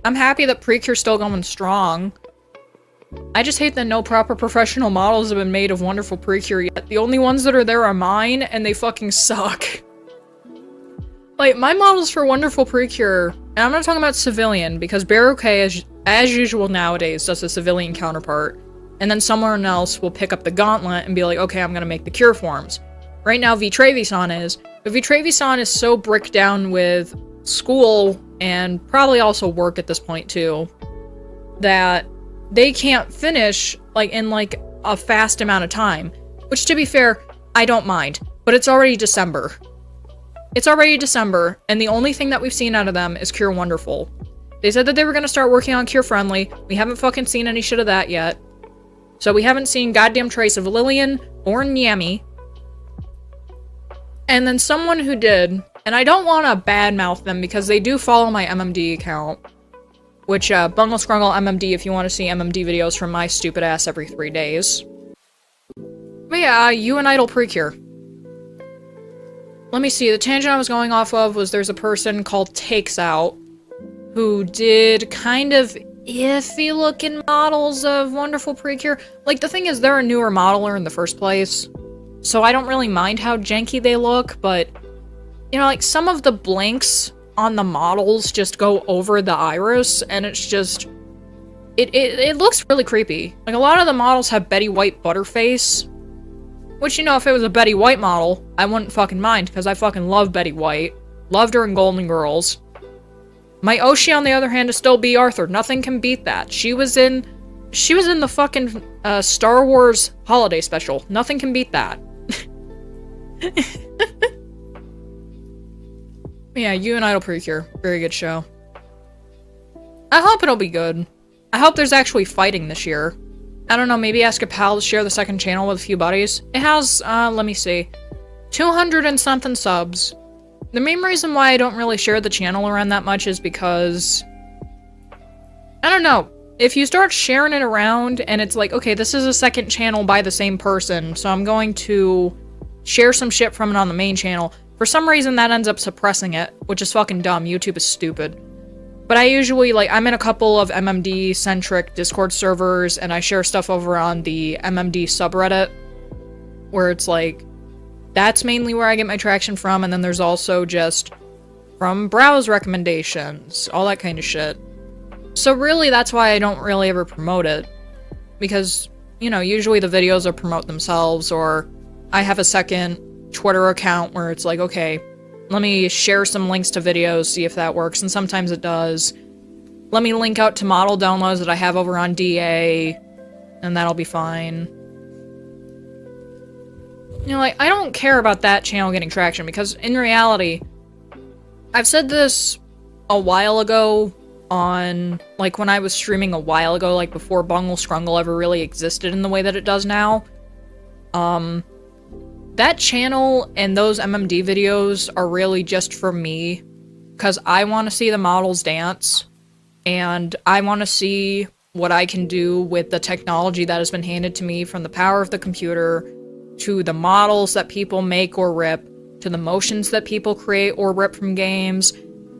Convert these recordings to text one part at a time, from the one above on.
I'm happy that Precure's still going strong. I just hate that no proper professional models have been made of wonderful Precure yet. The only ones that are there are mine, and they fucking suck. Like, my models for wonderful Precure, and I'm not talking about civilian, because Baruke, as usual nowadays, does a civilian counterpart, and then someone else will pick up the gauntlet and be like, okay, I'm gonna make the cure forms. Right now, Vtravison is, but Vtravison is so bricked down with school, and probably also work at this point too, that they can't finish, like, in, like, a fast amount of time. Which, to be fair, I don't mind. But it's already December. It's already December, and the only thing that we've seen out of them is Cure Wonderful. They said that they were gonna start working on Cure Friendly. We haven't fucking seen any shit of that yet. So we haven't seen goddamn trace of Lillian or Nyami. And then someone who did, and I don't want to badmouth them because they do follow my MMD account. Which, Bungle, Scrungle, MMD if you want to see MMD videos from my stupid ass every 3 days. But yeah, you and Idol Precure. Let me see, the tangent I was going off of was there's a person called Takes Out who did kind of iffy looking models of wonderful Precure. Like, the thing is, they're a newer modeler in the first place, so I don't really mind how janky they look, but, you know, like, some of the blinks on the models just go over the iris, and it's just... It looks really creepy. Like, a lot of the models have Betty White butterface, which, you know, if it was a Betty White model, I wouldn't fucking mind, because I fucking love Betty White. Loved her in Golden Girls. My Oshi, on the other hand, is still B. Arthur. Nothing can beat that. She was in the fucking, Star Wars holiday special. Nothing can beat that. Yeah, you and Idol Precure. Very good show. I hope it'll be good. I hope there's actually fighting this year. I don't know, maybe ask a pal to share the second channel with a few buddies. It has, let me see, 200 and something subs. The main reason why I don't really share the channel around that much is because... I don't know. If you start sharing it around and it's like, okay, this is a second channel by the same person, so I'm going to share some shit from it on the main channel. For some reason, that ends up suppressing it, which is fucking dumb. YouTube is stupid. But I usually, like, I'm in a couple of MMD-centric Discord servers, and I share stuff over on the MMD subreddit, where it's like, that's mainly where I get my traction from, and then there's also just from browse recommendations, all that kind of shit. So really, that's why I don't really ever promote it. Because, you know, usually the videos will promote themselves, or I have a second Twitter account where it's like, okay, let me share some links to videos, see if that works, and sometimes it does. Let me link out to model downloads that I have over on DA, and that'll be fine. You know, like, I don't care about that channel getting traction, because in reality, I've said this a while ago on, like, when I was streaming a while ago, like, before Bungle Scrungle ever really existed in the way that it does now. That channel and those MMD videos are really just for me, because I want to see the models dance, and I want to see what I can do with the technology that has been handed to me from the power of the computer, to the models that people make or rip, to the motions that people create or rip from games,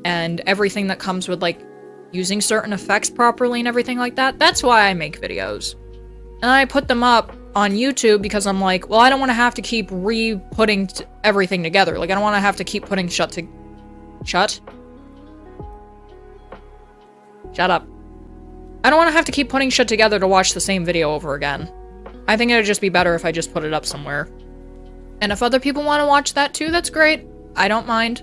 and everything that comes with, like, using certain effects properly and everything like that. That's why I make videos. And I put them up on YouTube because I'm like, well, I don't want to have to keep re-putting everything together. Like, I don't want to have to keep putting Shut up. I don't want to have to keep putting shit together to watch the same video over again. I think it would just be better if I just put it up somewhere. And if other people want to watch that too, that's great. I don't mind.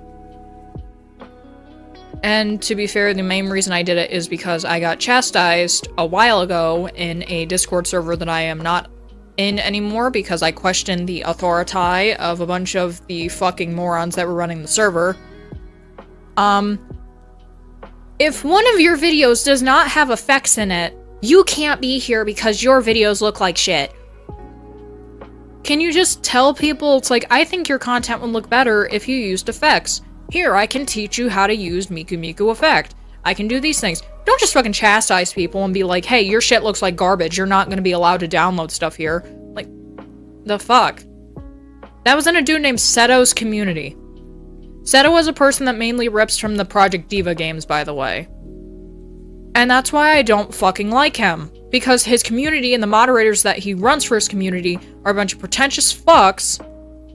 And to be fair, the main reason I did it is because I got chastised a while ago in a Discord server that I am not in anymore because I questioned the authority of a bunch of the fucking morons that were running the server. If one of your videos does not have effects in it, you can't be here because your videos look like shit. Can you just tell people, it's like, I think your content would look better if you used effects. Here, I can teach you how to use MikuMiku effect. I can do these things. Don't just fucking chastise people and be like, hey, your shit looks like garbage. You're not gonna be allowed to download stuff here. Like, the fuck? That was in a dude named Seto's community. Seto was a person that mainly rips from the Project Diva games, by the way. And that's why I don't fucking like him. Because his community and the moderators that he runs for his community are a bunch of pretentious fucks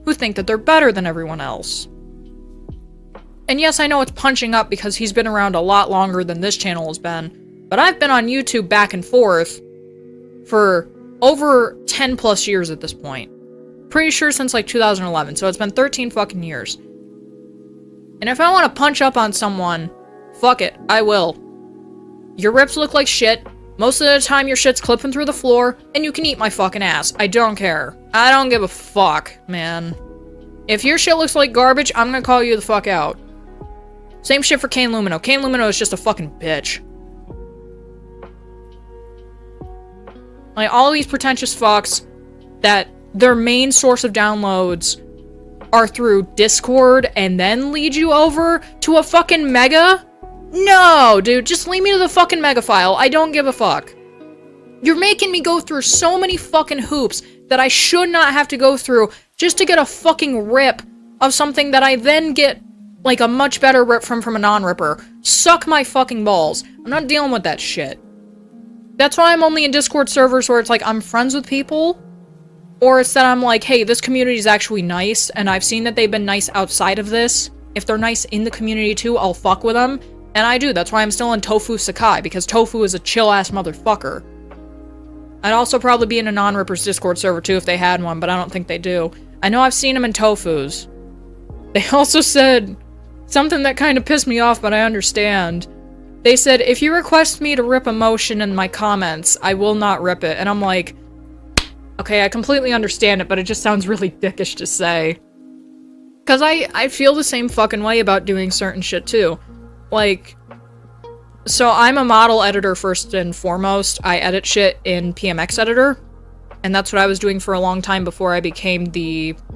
who think that they're better than everyone else. And yes, I know it's punching up because he's been around a lot longer than this channel has been, but I've been on YouTube back and forth for over 10 plus years at this point. Pretty sure since like 2011, so it's been 13 fucking years. And if I want to punch up on someone, fuck it, I will. Your rips look like shit, most of the time your shit's clipping through the floor, and you can eat my fucking ass. I don't care. I don't give a fuck, man. If your shit looks like garbage, I'm gonna call you the fuck out. Same shit for Kane Lumino. Kane Lumino is just a fucking bitch. Like, all these pretentious fucks that their main source of downloads are through Discord and then lead you over to a fucking mega? No, dude, just lead me to the fucking mega file. I don't give a fuck. You're making me go through so many fucking hoops that I should not have to go through just to get a fucking rip of something that I then get like a much better rip from a non-ripper. Suck my fucking balls. I'm not dealing with that shit. That's why I'm only in Discord servers where it's like I'm friends with people, or it's that I'm like, hey, this community is actually nice, and I've seen that they've been nice outside of this. If they're nice in the community too, I'll fuck with them. And I do. That's why I'm still in Tofu Sakai, because Tofu is a chill-ass motherfucker. I'd also probably be in a non-rippers Discord server too if they had one, but I don't think they do. I know I've seen them in Tofu's. They also said something that kind of pissed me off, but I understand. They said, if you request me to rip a motion in my comments, I will not rip it. And I'm like, okay, I completely understand it, but it just sounds really dickish to say. Because I feel the same fucking way about doing certain shit too. Like, so I'm a model editor first and foremost. I edit shit in PMX editor. And that's what I was doing for a long time before I became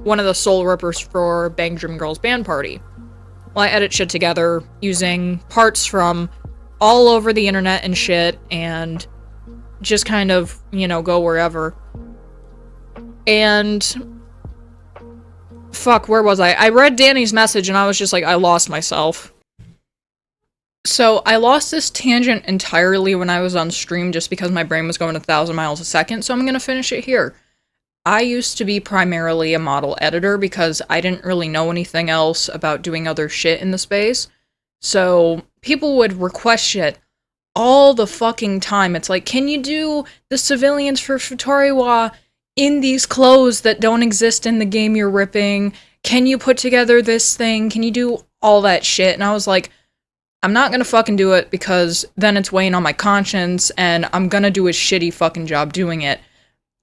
one of the sole rippers for Bang Dream Girls Band Party. Well, I edit shit together using parts from all over the internet and shit, and just kind of, you know, go wherever. And fuck, where was I? I read Danny's message and I was just like, I lost myself. So I lost this tangent entirely when I was on stream just because my brain was going 1,000 miles a second, so I'm gonna finish it here. I used to be primarily a model editor because I didn't really know anything else about doing other shit in the space. So people would request shit all the fucking time. It's like, can you do the civilians for Futoriwa in these clothes that don't exist in the game you're ripping? Can you put together this thing? Can you do all that shit? And I was like, I'm not gonna fucking do it because then it's weighing on my conscience and I'm gonna do a shitty fucking job doing it.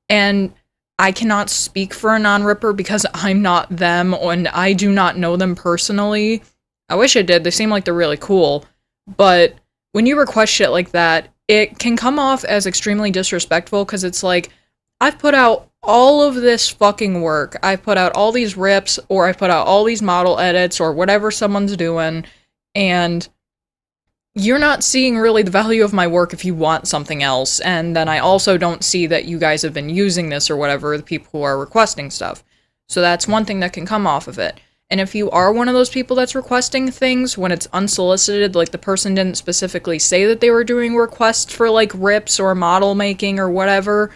And I cannot speak for a non-ripper because I'm not them and I do not know them personally. I wish I did. They seem like they're really cool. But when you request shit like that, it can come off as extremely disrespectful because it's like, I've put out all of this fucking work. I've put out all these rips, or I've put out all these model edits, or whatever someone's doing, and you're not seeing really the value of my work if you want something else, and then I also don't see that you guys have been using this or whatever, the people who are requesting stuff. So that's one thing that can come off of it. And if you are one of those people that's requesting things when it's unsolicited, like the person didn't specifically say that they were doing requests for like rips or model making or whatever,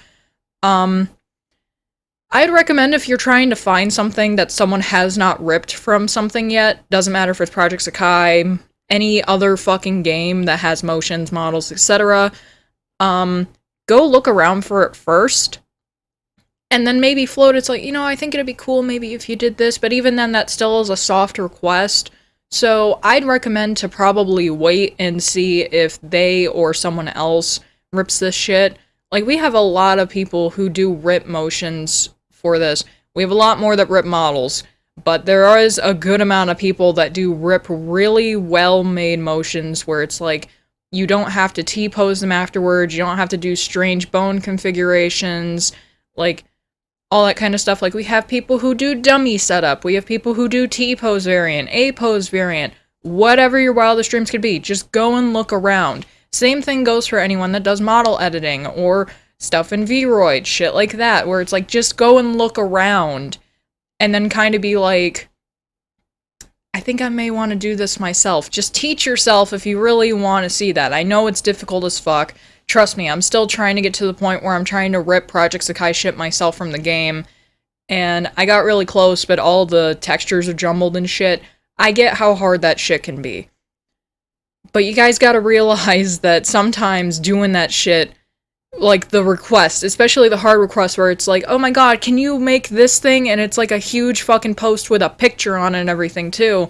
I'd recommend if you're trying to find something that someone has not ripped from something yet, doesn't matter if it's Project Sakai, any other fucking game that has motions, models, etc., go look around for it first, and then maybe float. It's like, you know, I think it'd be cool maybe if you did this, but even then that still is a soft request, so I'd recommend to probably wait and see if they or someone else rips this shit. Like, we have a lot of people who do rip motions for this. We have a lot more that rip models. But there is a good amount of people that do rip really well-made motions where it's like, you don't have to T-pose them afterwards, you don't have to do strange bone configurations, like, all that kind of stuff. Like, we have people who do dummy setup, we have people who do T-pose variant, A-pose variant, whatever your wildest dreams could be, just go and look around. Same thing goes for anyone that does model editing, or stuff in Vroid, shit like that, where it's like, just go and look around. And then kind of be like, I think I may want to do this myself. Just teach yourself if you really want to see that. I know it's difficult as fuck. Trust me, I'm still trying to get to the point where I'm trying to rip Project Sakai shit myself from the game. And I got really close, but all the textures are jumbled and shit. I get how hard that shit can be. But you guys gotta realize that sometimes doing that shit, like the request, especially the hard request where it's like, oh my god, can you make this thing? And it's like a huge fucking post with a picture on it and everything too.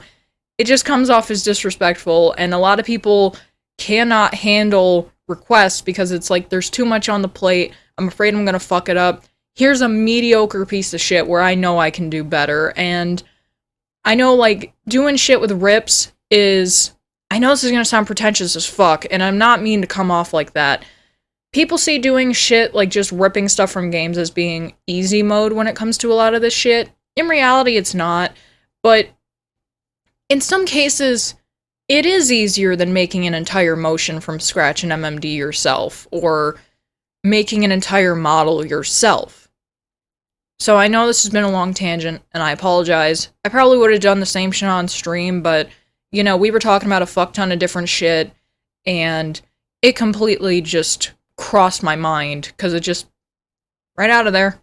It just comes off as disrespectful, and a lot of people cannot handle requests because it's like, there's too much on the plate, I'm afraid I'm gonna fuck it up. Here's a mediocre piece of shit where I know I can do better, and I know, like, doing shit with rips is... I know this is gonna sound pretentious as fuck, and I'm not mean to come off like that. People see doing shit, like just ripping stuff from games as being easy mode when it comes to a lot of this shit. In reality, it's not, but in some cases, it is easier than making an entire motion from scratch in MMD yourself, or making an entire model yourself. So I know this has been a long tangent, and I apologize. I probably would have done the same shit on stream, but, you know, we were talking about a fuck ton of different shit, and it completely just crossed my mind, because it just... right out of there.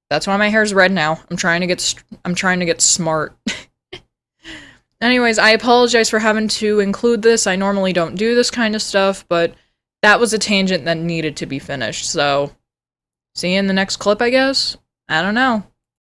That's why my hair's red now. I'm trying to get smart. Anyways, I apologize for having to include this. I normally don't do this kind of stuff, but that was a tangent that needed to be finished, so... see you in the next clip, I guess? I don't know.